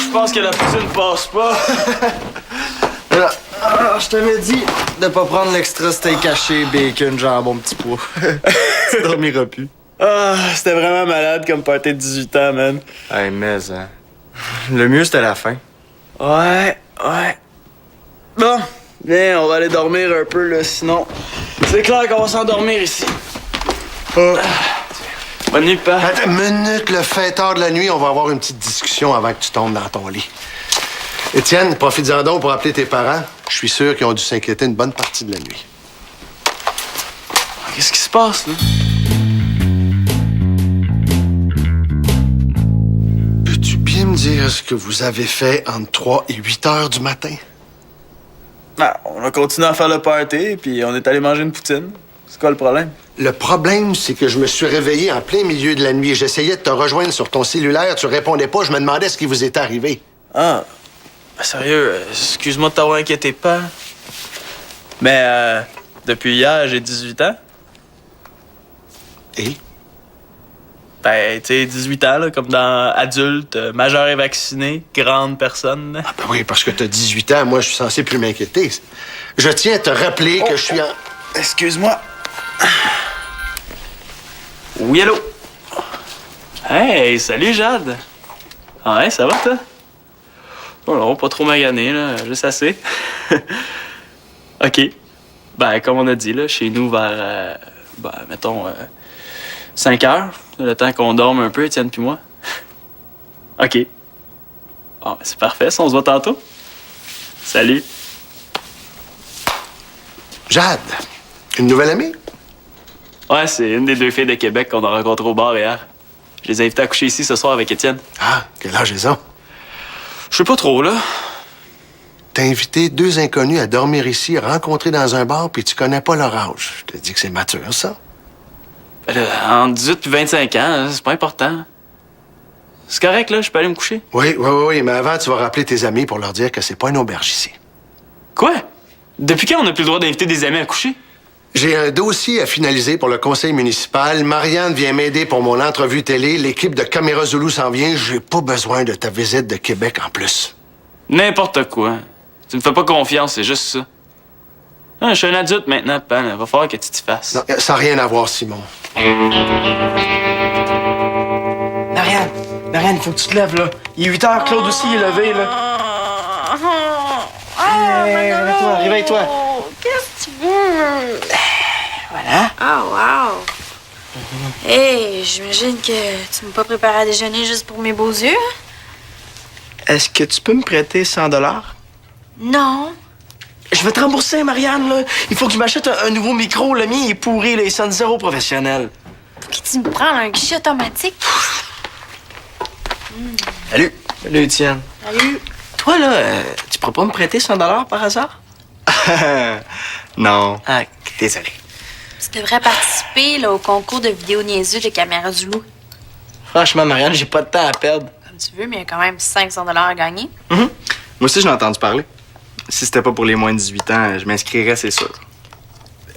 je pense que la poutine passe pas. Je t'avais dit de pas prendre l'extra steak haché, bacon, jambon, petit pois. Tu dormiras plus. Ah, c'était vraiment malade comme party de 18 ans, man. Hey, mais, hein. Le mieux, c'était la fin. Ouais. Bon, viens, on va aller dormir un peu, là, sinon... C'est clair qu'on va s'endormir ici. Bonne nuit, papa. Attends une minute, le fin tard de la nuit, on va avoir une petite discussion avant que tu tombes dans ton lit. Étienne, profites-en donc pour appeler tes parents. Je suis sûr qu'ils ont dû s'inquiéter une bonne partie de la nuit. Qu'est-ce qui se passe, là? Peux-tu bien me dire ce que vous avez fait entre 3 et 8 heures du matin? Ah, on a continué à faire le party, puis on est allé manger une poutine. C'est quoi le problème? Le problème, c'est que je me suis réveillé en plein milieu de la nuit. J'essayais de te rejoindre sur ton cellulaire, tu répondais pas. Je me demandais ce qui vous était arrivé. Ah, ben, sérieux, excuse-moi de t'avoir inquiété, pas. Mais depuis hier, j'ai 18 ans. Et? Ben, tu sais, 18 ans, là, comme dans adulte, majeur et vacciné, grande personne. Ah ben oui, parce que t'as 18 ans, moi, je suis censé plus m'inquiéter. Je tiens à te rappeler que je suis en... Excuse-moi. Oui, allô? Hey, salut, Jade. Ah ouais, ça va, toi? Oh non, pas trop magané, là, juste assez. OK. Ben, comme on a dit, là, chez nous, vers, mettons, 5 heures, le temps qu'on dorme un peu, Étienne puis moi. OK. Bon, ben, c'est parfait, ça, on se voit tantôt. Salut. Jade, une nouvelle amie? Ouais, c'est une des deux filles de Québec qu'on a rencontrées au bar hier. Je les ai invitées à coucher ici ce soir avec Étienne. Ah, quel âge ils ont? Je sais pas trop, là. T'as invité 2 inconnus à dormir ici, rencontrés dans un bar, puis tu connais pas leur âge. Je te dis que c'est mature, ça. Ben là, entre 18 et 25 ans, c'est pas important. C'est correct, là, je peux aller me coucher. Oui, mais avant, tu vas rappeler tes amis pour leur dire que c'est pas une auberge ici. Quoi? Depuis quand on n'a plus le droit d'inviter des amis à coucher? J'ai un dossier à finaliser pour le conseil municipal. Marianne vient m'aider pour mon entrevue télé. L'équipe de Caméra Zulu s'en vient. J'ai pas besoin de ta visite de Québec en plus. N'importe quoi. Tu me fais pas confiance, c'est juste ça. Ah, je suis un adulte maintenant, Pan. Il va falloir que tu t'y fasses. Non, ça n'a rien à voir, Simon. Marianne, il faut que tu te lèves, là. Il est 8 heures, Claude aussi est levé, là. Hey, réveille-toi. Qu'est-ce que tu veux? Voilà. Oh, wow. Hey, j'imagine que tu m'as pas préparé à déjeuner juste pour mes beaux yeux. Est-ce que tu peux me prêter 100 $? Non. Je vais te rembourser, Marianne, là. Il faut que je m'achète un nouveau micro. Le mien est pourri, là. Il sonne zéro professionnel. Faut que tu me prends un guichet automatique. Salut. Salut, Étienne. Salut. Toi, là, tu pourrais pas me prêter 100 $ par hasard? Non. Ah, désolé. Tu devrais participer là, au concours de vidéos niaiseux de Caméra Zulu. Franchement, Marianne, j'ai pas de temps à perdre. Comme tu veux, mais il y a quand même 500 $ à gagner. Moi aussi, j'en ai entendu parler. Si c'était pas pour les moins de 18 ans, je m'inscrirais, c'est sûr.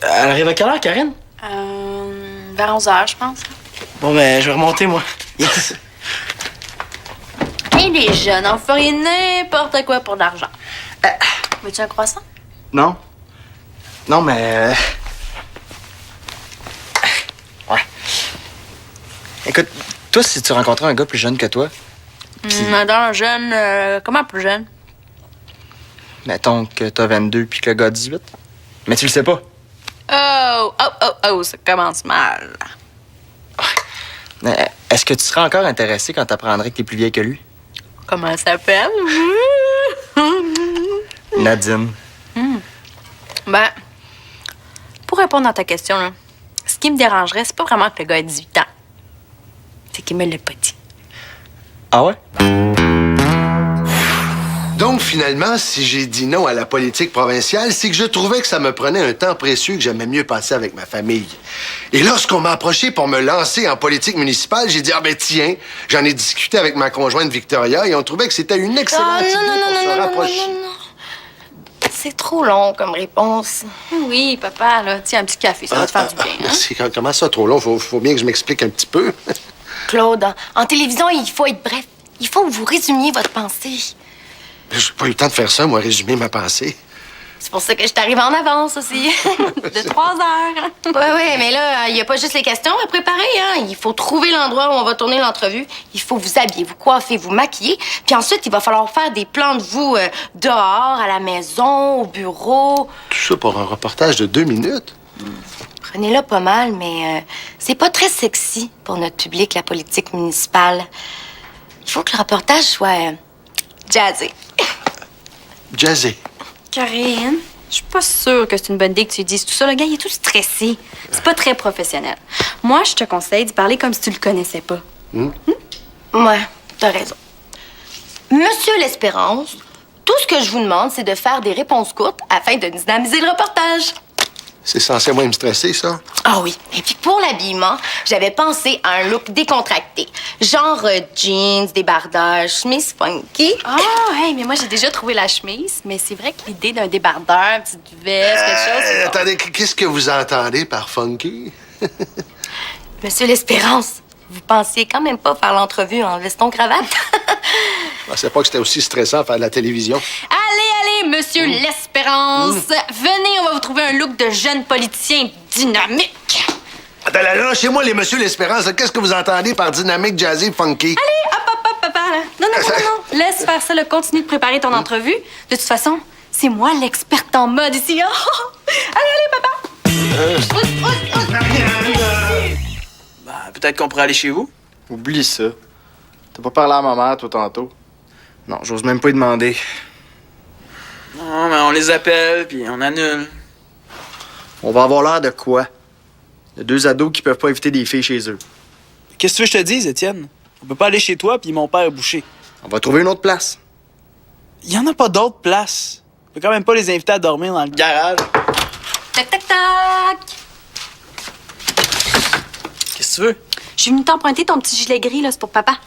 Elle arrive à quelle heure, Karine? Vers 11 h, je pense. Bon, ben, je vais remonter, moi. Yes. Et les jeunes, on ferait n'importe quoi pour de l'argent. Veux-tu un croissant? Non. Non, mais... Ouais. Écoute, toi, si tu rencontrais un gars plus jeune que toi... Un jeune... comment plus jeune? Mettons que t'as 22 puis que le gars a 18. Mais tu le sais pas. Oh, ça commence mal. Est-ce que tu serais encore intéressé quand t'apprendrais que t'es plus vieille que lui? Comment elle s'appelle? Nadine. Ben, pour répondre à ta question, là, ce qui me dérangerait, c'est pas vraiment que le gars ait 18 ans. C'est qu'il me l'a pas dit. Ah ouais? Donc, finalement, si j'ai dit non à la politique provinciale, c'est que je trouvais que ça me prenait un temps précieux que j'aimais mieux passer avec ma famille. Et lorsqu'on m'a approché pour me lancer en politique municipale, j'ai dit, ah ben tiens, j'en ai discuté avec ma conjointe Victoria et on trouvait que c'était une excellente idée pour se rapprocher. Non. C'est trop long comme réponse. Oui, papa, là, tiens, un petit café, ça va te faire du bien. Hein? Merci. Comment ça, trop long? Faut bien que je m'explique un petit peu. Claude, en télévision, il faut être bref. Il faut que vous résumiez votre pensée. J'ai pas eu le temps de faire ça, moi, résumer ma pensée. C'est pour ça que je t'arrive en avance aussi. De 3 heures. Oui, mais là, il n'y a pas juste les questions à préparer, hein. Il faut trouver l'endroit où on va tourner l'entrevue. Il faut vous habiller, vous coiffer, vous maquiller. Puis ensuite, il va falloir faire des plans de vous dehors, à la maison, au bureau. Tout ça pour un reportage de 2 minutes? Prenez-le pas mal, mais c'est pas très sexy pour notre public, la politique municipale. Il faut que le reportage soit jazzé. Jazzé. Karine, je suis pas sûre que c'est une bonne idée que tu dises tout ça. Le gars, il est tout stressé. C'est pas très professionnel. Moi, je te conseille d'y parler comme si tu le connaissais pas. Ouais, t'as raison. Monsieur l'Espérance, tout ce que je vous demande, c'est de faire des réponses courtes afin de dynamiser le reportage. C'est censé moins me stresser, ça? Ah oui. Et puis pour l'habillement, j'avais pensé à un look décontracté. Genre jeans, débardeur, chemise funky. Ah, hey, mais moi j'ai déjà trouvé la chemise. Mais c'est vrai que l'idée d'un débardeur, petite veste, quelque chose... c'est bon. Attendez, qu'est-ce que vous entendez par funky? Monsieur l'Espérance, vous pensiez quand même pas faire l'entrevue en veston-cravate? Je pensais pas que c'était aussi stressant faire de la télévision. Allez, monsieur l'Espérance. Venez, on va vous trouver un look de jeune politicien dynamique. Attends, là, chez moi, les Monsieur l'Espérance, qu'est-ce que vous entendez par dynamique, jazzy, funky? Allez, hop, papa, là. Non. Laisse faire ça, là. Continue de préparer ton entrevue. De toute façon, c'est moi l'experte en mode ici. Allez, papa. Ben, peut-être qu'on pourrait aller chez vous. Oublie ça. T'as pas parlé à ma mère, toi, tantôt? Non, j'ose même pas y demander. Non, mais on les appelle, puis on annule. On va avoir l'air de quoi? De 2 ados qui peuvent pas éviter des filles chez eux. Qu'est-ce que tu veux que je te dise, Étienne? On peut pas aller chez toi, puis mon père est bouché. On va trouver une autre place. Il y en a pas d'autres places. On peut quand même pas les inviter à dormir dans le garage. Tac, tac, tac. Qu'est-ce que tu veux? Je suis venue t'emprunter ton petit gilet gris, là. C'est pour papa.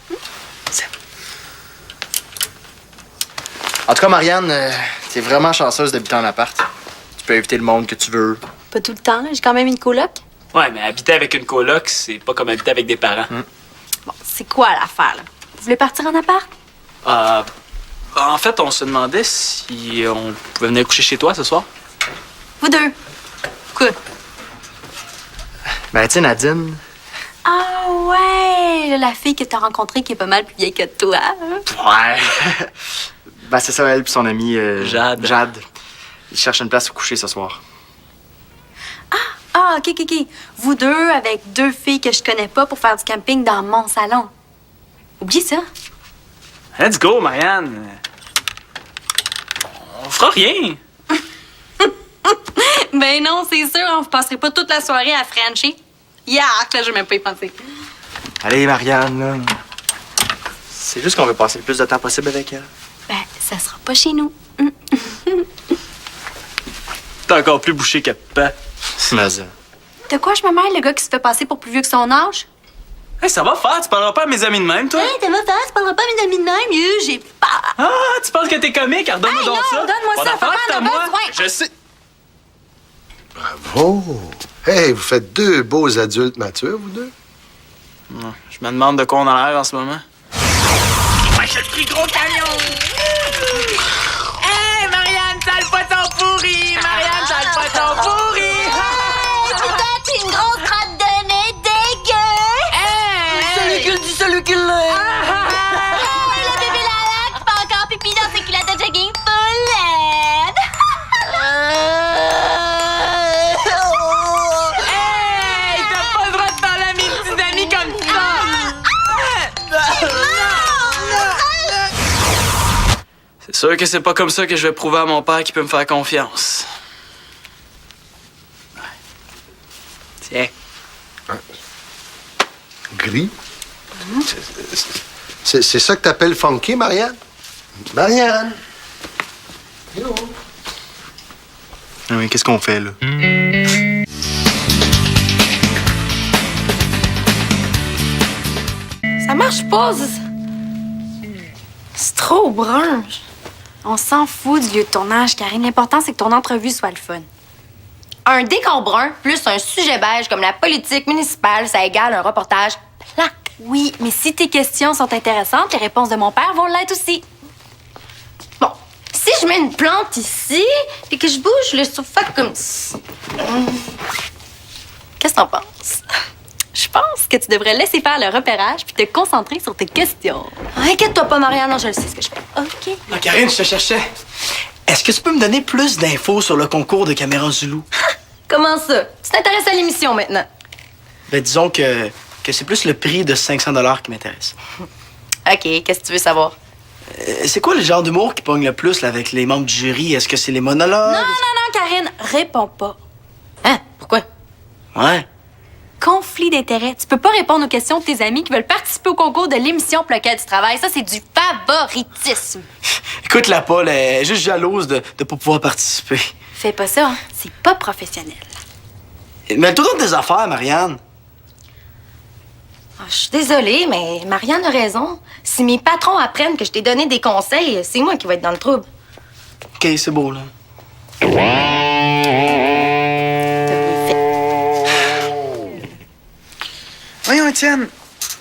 En tout cas, Marianne, t'es vraiment chanceuse d'habiter en appart. Tu peux inviter le monde que tu veux. Pas tout le temps, là. J'ai quand même une coloc. Ouais, mais habiter avec une coloc, c'est pas comme habiter avec des parents. Bon, c'est quoi l'affaire, là? Vous voulez partir en appart? En fait, on se demandait si on pouvait venir coucher chez toi ce soir. Vous deux. Quoi? Ben, tu sais, Nadine. Ah ouais, la fille que t'as rencontrée qui est pas mal plus vieille que toi. Hein? Ouais. Ben, c'est ça, elle puis son amie Jade. Jade. Ils cherchent une place où coucher ce soir. Ah, OK. Vous deux avec 2 filles que je connais pas pour faire du camping dans mon salon. Oublie ça. Let's go, Marianne. On fera rien. Ben non, c'est sûr, on vous passerait pas toute la soirée à Frenchie. Là, je vais même pas y penser. Allez, Marianne, là. C'est juste qu'on veut passer le plus de temps possible avec elle. Ben, ça sera pas chez nous. T'es encore plus bouché que pas. Mais De quoi je me mêle, le gars qui se fait passer pour plus vieux que son âge? Hey, ça va faire, tu parleras pas à mes amis de même, toi? Hey, t'as ma face, parle pas à mes amis de même, j'ai peur. Ah, tu penses que t'es comique? Alors donne-moi Hey, donc non, ça. donne-moi Pas ça, d'affaire, papa, c'est à on a moi. besoin. Je sais. Bravo! Hey, vous faites 2 beaux adultes matures, vous deux? Je me demande de quoi on a l'air en ce moment. Je suis gros camion! Hey, Marianne, t'as le poisson pourri! Marianne, t'as le poisson pourri! Putain, t'es une grosse crotte de nez dégueu! Du salucule! Hey, le bébé Lala qui fait encore pipi dans ses culottes de jogging full LED! Hey, t'as pas le droit de parler à mes petits amis comme ça! C'est sûr que c'est pas comme ça que je vais prouver à mon père qu'il peut me faire confiance. Ouais. Tiens. Gris? C'est ça que t'appelles funky, Marianne? Marianne! Hello! Ah oui, qu'est-ce qu'on fait, là? Ça marche pas, c'est trop brun. On s'en fout du lieu de tournage, Karine. L'important, c'est que ton entrevue soit le fun. Un décor brun plus un sujet beige comme la politique municipale, ça égale un reportage plaque. Oui, mais si tes questions sont intéressantes, les réponses de mon père vont l'être aussi. Bon, si je mets une plante ici et que je bouge le sofa comme ça, qu'est-ce que t'en penses? Je pense que tu devrais laisser faire le repérage puis te concentrer sur tes questions. Inquiète-toi pas, Marianne, je le sais ce que je fais. OK. Ah, Karine, je te cherchais. Est-ce que tu peux me donner plus d'infos sur le concours de caméra Zulu? Comment ça? Tu t'intéresses à l'émission maintenant? Ben, disons que c'est plus le prix de 500 $ qui m'intéresse. OK, qu'est-ce que tu veux savoir? C'est quoi le genre d'humour qui pogne le plus là, avec les membres du jury? Est-ce que c'est les monologues? Non, Karine, réponds pas. Hein? Pourquoi? Ouais. Conflit d'intérêts. Tu peux pas répondre aux questions de tes amis qui veulent participer au concours de l'émission pour laquelle tu travailles. Ça, c'est du favoritisme. Écoute-la pas, elle est juste jalouse de pas pouvoir participer. Fais pas ça, hein? C'est pas professionnel. Mets-toi dans tes affaires, Marianne. Je suis désolée, mais Marianne a raison. Si mes patrons apprennent que je t'ai donné des conseils, c'est moi qui vais être dans le trouble. OK, c'est beau, là. Voyons, Étienne,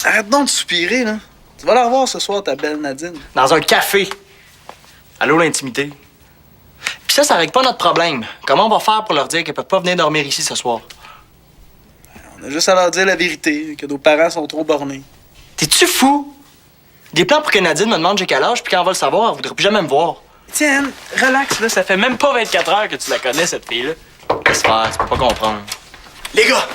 arrête donc de soupirer, là. Tu vas la revoir ce soir, ta belle Nadine. Dans un café. Allô, l'intimité. Puis ça règle pas notre problème. Comment on va faire pour leur dire qu'ils peuvent pas venir dormir ici ce soir? On a juste à leur dire la vérité, que nos parents sont trop bornés. T'es-tu fou? Des plans pour que Nadine me demande j'ai quel âge, puis quand elle va le savoir, elle voudrait plus jamais me voir. Étienne, relax, là. Ça fait même pas 24 heures que tu la connais, cette fille-là. Qu'est-ce que faire? Tu peux pas comprendre. Les gars,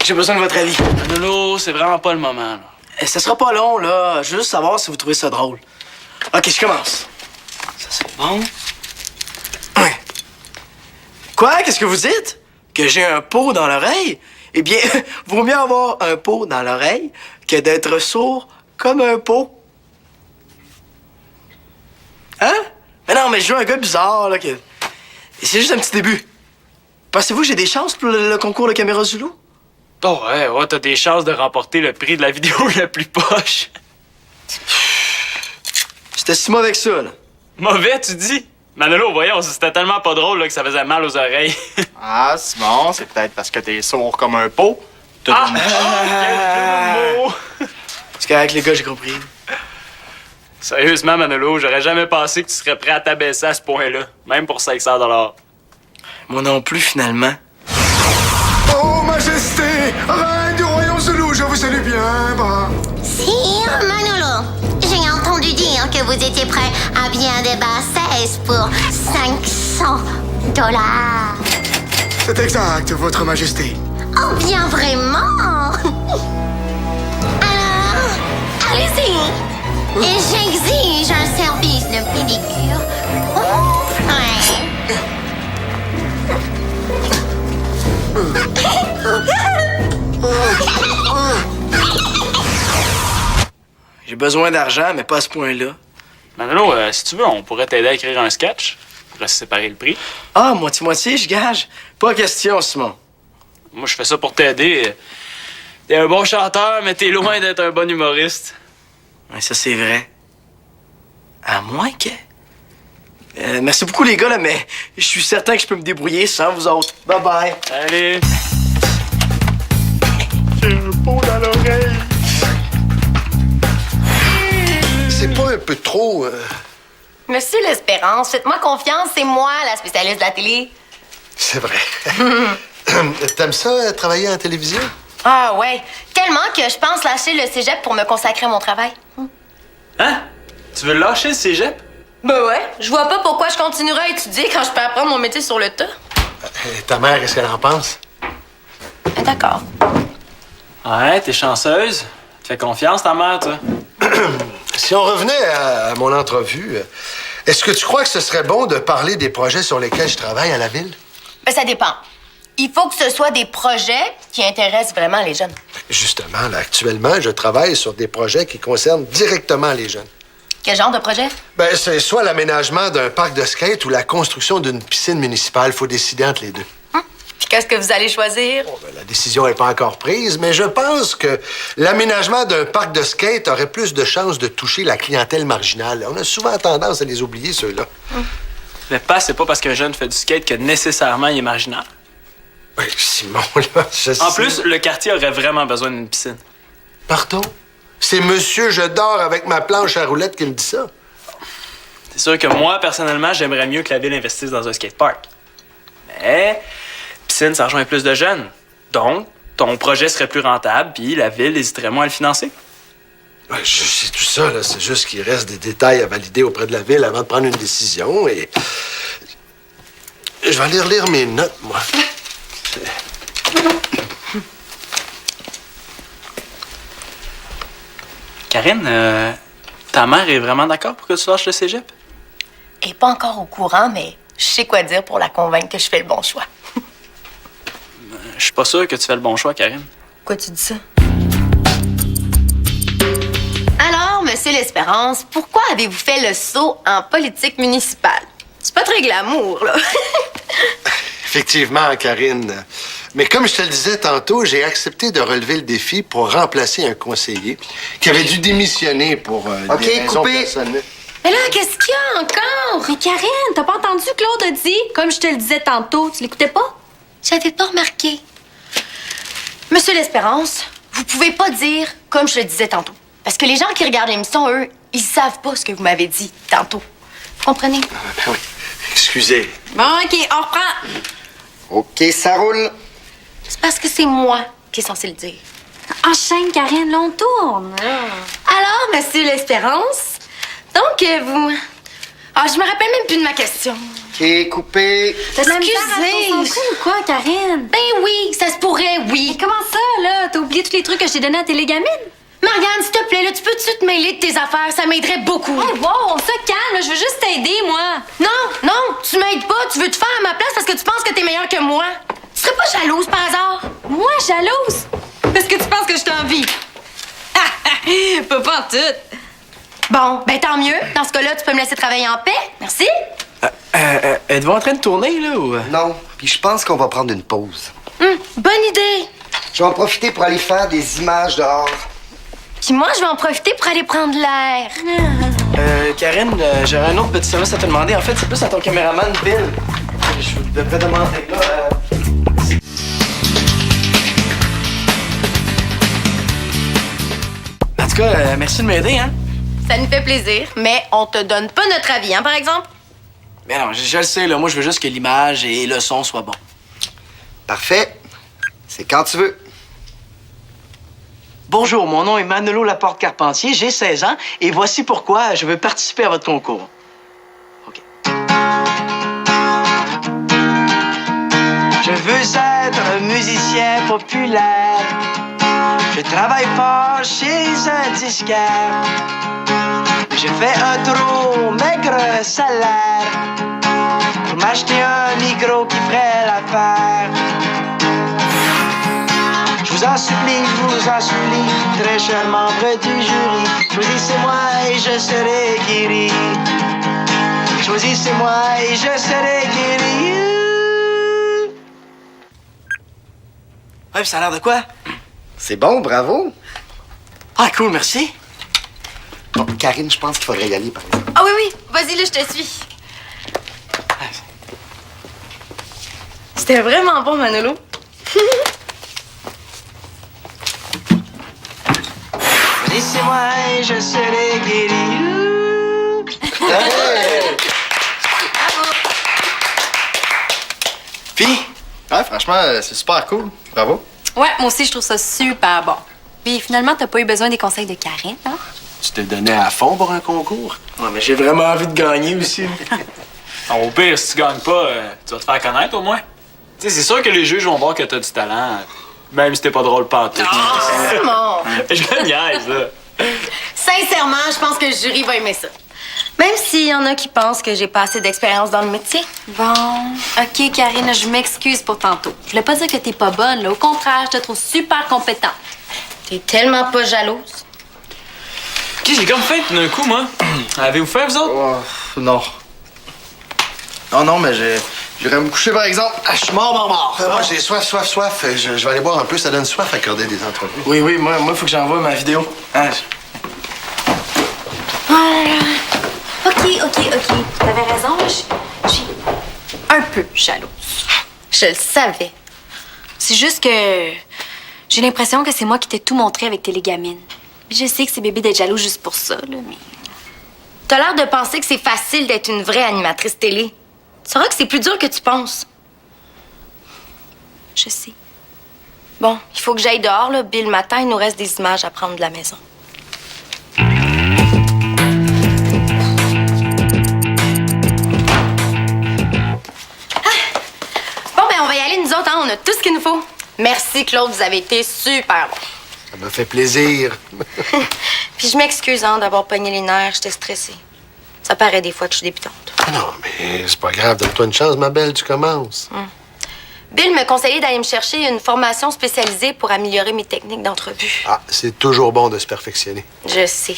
j'ai besoin de votre avis. Lolo, c'est vraiment pas le moment, là. Ça sera pas long, là. Je veux juste savoir si vous trouvez ça drôle. OK, je commence. Ça, c'est bon. Ouais. Quoi? Qu'est-ce que vous dites? Que j'ai un pot dans l'oreille? Eh bien, vaut mieux avoir un pot dans l'oreille que d'être sourd comme un pot. Hein? Mais non, mais je joue un gars bizarre, là. C'est juste un petit début. Pensez-vous que j'ai des chances pour le concours de caméra Zulu? Oh, ouais, t'as des chances de remporter le prix de la vidéo la plus poche. C'était si mauvais que ça, là. Mauvais, tu dis? Manolo, voyons, c'était tellement pas drôle là, que ça faisait mal aux oreilles. Ah, Simon, c'est peut-être parce que t'es sourd comme un pot. Quel jeu de mots! C'est correct, les gars, j'ai compris. Sérieusement, Manolo, j'aurais jamais pensé que tu serais prêt à t'abaisser à ce point-là, même pour 500 $. Moi non plus, finalement. Oh, Majesté, reine du royaume Zulu, je vous salue bien bas. Sire Manolo, j'ai entendu dire que vous étiez prêt à bien des bassesses pour 500 $. C'est exact, votre Majesté. Oh, bien vraiment? Alors, allez-y. Et j'exige un service de pédicure. Ouais. J'ai besoin d'argent, mais pas à ce point-là. Manolo, si tu veux, on pourrait t'aider à écrire un sketch. On pourrait se séparer le prix. Ah, moitié-moitié, je gage. Pas question, Simon. Moi, je fais ça pour t'aider. T'es un bon chanteur, mais t'es loin d'être un bon humoriste. Ouais, ça, c'est vrai. À moins que... merci beaucoup, les gars, là, mais je suis certain que je peux me débrouiller sans vous autres. Bye-bye. Allez! J'ai un pot dans l'oreille. C'est pas un peu trop... Monsieur l'Espérance, faites-moi confiance, c'est moi la spécialiste de la télé. C'est vrai. T'aimes ça, travailler en télévision? Ah ouais, tellement que je pense lâcher le cégep pour me consacrer à mon travail. Hein? Tu veux lâcher le cégep? Ben ouais, je vois pas pourquoi je continuerai à étudier quand je peux apprendre mon métier sur le tas. Ta mère, qu'est-ce qu'elle en pense? D'accord. Ouais, t'es chanceuse. Tu fais confiance, ta mère, toi. Si on revenait à mon entrevue, est-ce que tu crois que ce serait bon de parler des projets sur lesquels je travaille à la ville? Ben ça dépend. Il faut que ce soit des projets qui intéressent vraiment les jeunes. Justement, là, actuellement, je travaille sur des projets qui concernent directement les jeunes. Quel genre de projet? Ben, c'est soit l'aménagement d'un parc de skate ou la construction d'une piscine municipale. Faut décider entre les deux. Puis qu'est-ce que vous allez choisir? Bon, ben, la décision n'est pas encore prise, mais je pense que l'aménagement d'un parc de skate aurait plus de chances de toucher la clientèle marginale. On a souvent tendance à les oublier, ceux-là. Le pas, c'est pas parce qu'un jeune fait du skate que nécessairement il est marginal. Ben, Simon, là, je sais... En plus, le quartier aurait vraiment besoin d'une piscine. Pardon? C'est monsieur je dors avec ma planche à roulettes qui me dit ça. C'est sûr que moi, personnellement, j'aimerais mieux que la ville investisse dans un skatepark. Mais, piscine, ça rejoint plus de jeunes. Donc, ton projet serait plus rentable, puis la ville hésiterait moins à le financer. Ouais, je sais tout ça, là. C'est juste qu'il reste des détails à valider auprès de la ville avant de prendre une décision et... Je vais aller relire mes notes, moi. Karine, ta mère est vraiment d'accord pour que tu lâches le cégep? Elle est pas encore au courant, mais je sais quoi dire pour la convaincre que je fais le bon choix. Je suis pas sûr que tu fais le bon choix, Karine. Pourquoi tu dis ça? Alors, Monsieur L'Espérance, pourquoi avez-vous fait le saut en politique municipale? C'est pas très glamour, là. Effectivement, Karine. Mais comme je te le disais tantôt, j'ai accepté de relever le défi pour remplacer un conseiller qui avait dû démissionner pour des raisons personnelles. Mais là, qu'est-ce qu'il y a encore? Mais Karine, t'as pas entendu Claude a dit? Comme je te le disais tantôt, tu l'écoutais pas? J'avais pas remarqué. Monsieur L'Espérance, vous pouvez pas dire comme je le disais tantôt. Parce que les gens qui regardent l'émission, eux, ils savent pas ce que vous m'avez dit tantôt. Vous comprenez? Ben oui. Excusez. Bon, OK, on reprend. OK, ça roule. C'est parce que c'est moi qui est censé le dire. Enchaîne, Karine, là, on tourne. Alors, Monsieur L'Espérance, donc vous... Ah, je me rappelle même plus de ma question. OK, coupé. T'as de la misère à te Excusez. concentrer ou quoi, Karine? Ben oui, ça se pourrait, oui. Mais comment ça, là? T'as oublié tous les trucs que je t'ai donnés à Télégamine? Marianne, s'il te plaît, là, tu peux-tu te mêler de tes affaires? Ça m'aiderait beaucoup. Hey, wow, on se calme, là, je veux juste t'aider, moi. Non, tu m'aides pas. Tu veux te faire à ma place parce que tu penses que t'es meilleure que moi. Tu serais pas jalouse par hasard? Moi, jalouse? Parce que tu penses que je t'envie. Pas en tout. Bon, ben tant mieux. Dans ce cas-là, tu peux me laisser travailler en paix. Merci. Êtes-vous en train de tourner, là, ou... Non, puis je pense qu'on va prendre une pause. Bonne idée. Je vais en profiter pour aller faire des images dehors. Puis moi, je vais en profiter pour aller prendre l'air. Karine, j'aurais un autre petit service à te demander. En fait, c'est plus à ton caméraman, Bill. Je devrais demander, là... En tout cas, merci de m'aider, hein? Ça nous fait plaisir, mais on te donne pas notre avis, hein, par exemple? Mais non, je le sais, là. Moi, je veux juste que l'image et le son soient bons. Parfait. C'est quand tu veux. Bonjour, mon nom est Manolo Laporte-Carpentier, j'ai 16 ans et voici pourquoi je veux participer à votre concours. OK. Je veux être un musicien populaire. Je travaille fort chez un disquaire. Je fais un trop maigre salaire pour m'acheter un micro qui ferait l'affaire. Je vous en supplie, très cher membre du jury. Choisissez-moi et je serai guéri. Choisissez-moi et je serai guéri. Ouais, puis ça a l'air de quoi? C'est bon, bravo. Ah, cool, merci. Bon, Karine, je pense qu'il faudrait y aller, par exemple. Ah oui, vas-y, là, je te suis. C'était vraiment bon, Manolo. Choisissez-moi et je serai guéri. Puis, Ouais, franchement, c'est super cool. Bravo. Ouais, moi aussi, je trouve ça super bon. Puis finalement, t'as pas eu besoin des conseils de Karine, hein? Tu t'es donné à fond pour un concours? ouais, mais j'ai vraiment envie de gagner aussi. Au pire, si tu gagnes pas, tu vas te faire connaître au moins. Tu sais, c'est sûr que les juges vont voir que t'as du talent, même si t'es pas drôle pantoute. Simon! Je le niaise, là. Sincèrement, je pense que le jury va aimer ça. Même s'il y en a qui pensent que j'ai pas assez d'expérience dans le métier. Bon, OK, Karine, je m'excuse pour tantôt. Je voulais pas dire que t'es pas bonne, là. Au contraire, je te trouve super compétente. T'es tellement pas jalouse. OK, j'ai comme faim tout d'un coup, moi. Avez-vous faim, vous autres? Oh, non. Non, mais j'irai me coucher, par exemple. Ah, je suis mort. Moi, j'ai soif. Je vais aller boire un peu. Ça donne soif à accorder des entrevues. Oui, moi, faut que j'envoie ma vidéo. Hein? OK. T'avais raison, je suis un peu jalouse. Je le savais. C'est juste que j'ai l'impression que c'est moi qui t'ai tout montré avec Télégamine. Je sais que c'est bébé d'être jaloux juste pour ça, là, mais... T'as l'air de penser que c'est facile d'être une vraie animatrice télé. Tu sauras que c'est plus dur que tu penses. Je sais. Bon, il faut que j'aille dehors, là. Bill, le matin, il nous reste des images à prendre de la maison. Bon, ben, on va y aller, nous autres, hein? On a tout ce qu'il nous faut. Merci, Claude, vous avez été super bon. Ça m'a fait plaisir. Puis je m'excuse, hein, d'avoir pogné les nerfs. J'étais stressée. Ça paraît des fois que je suis débutante. Non, mais c'est pas grave. Donne-toi une chance, ma belle, tu commences. Bill me conseillait d'aller me chercher une formation spécialisée pour améliorer mes techniques d'entrevue. Ah, c'est toujours bon de se perfectionner. Je sais.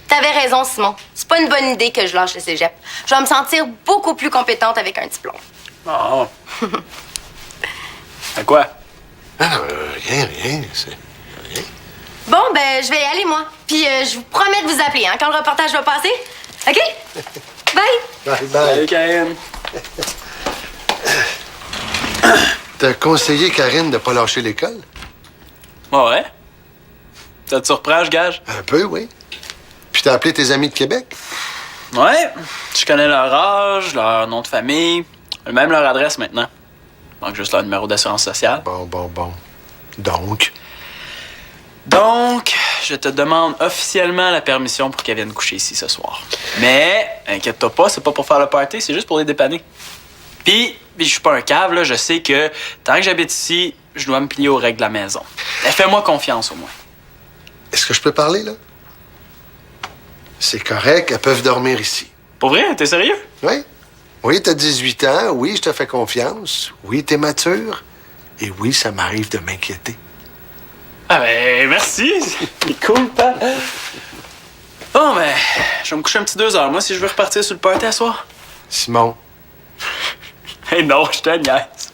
T'avais raison, Simon. C'est pas une bonne idée que je lâche le cégep. Je vais me sentir beaucoup plus compétente avec un diplôme. Oh. À quoi? Ah non, rien, c'est... rien. Bon, ben, je vais y aller, moi. Puis je vous promets de vous appeler, hein, quand le reportage va passer. OK? Bye! Bye. Salut, Karine. T'as conseillé Karine de pas lâcher l'école? Ouais. Ça te surprend, je gage? Un peu, oui. Puis t'as appelé tes amis de Québec? Ouais. Je connais leur âge, leur nom de famille, même leur adresse maintenant. Manque juste leur numéro d'assurance sociale. Bon. Donc, je te demande officiellement la permission pour qu'elle vienne coucher ici ce soir. Mais, inquiète-toi pas, c'est pas pour faire le party, c'est juste pour les dépanner. Puis je suis pas un cave, là, je sais que tant que j'habite ici, je dois me plier aux règles de la maison. Mais fais-moi confiance au moins. Est-ce que je peux parler, là? C'est correct, elles peuvent dormir ici. Pour vrai? T'es sérieux? Oui. Oui, t'as 18 ans. Oui, je te fais confiance. Oui, t'es mature. Et oui, ça m'arrive de m'inquiéter. Ah ben, merci. C'est cool, pas? Bon, ben, je vais me coucher un petit 2 heures, moi, si je veux repartir sur le party à soir. Simon. Hey non, je te niaise.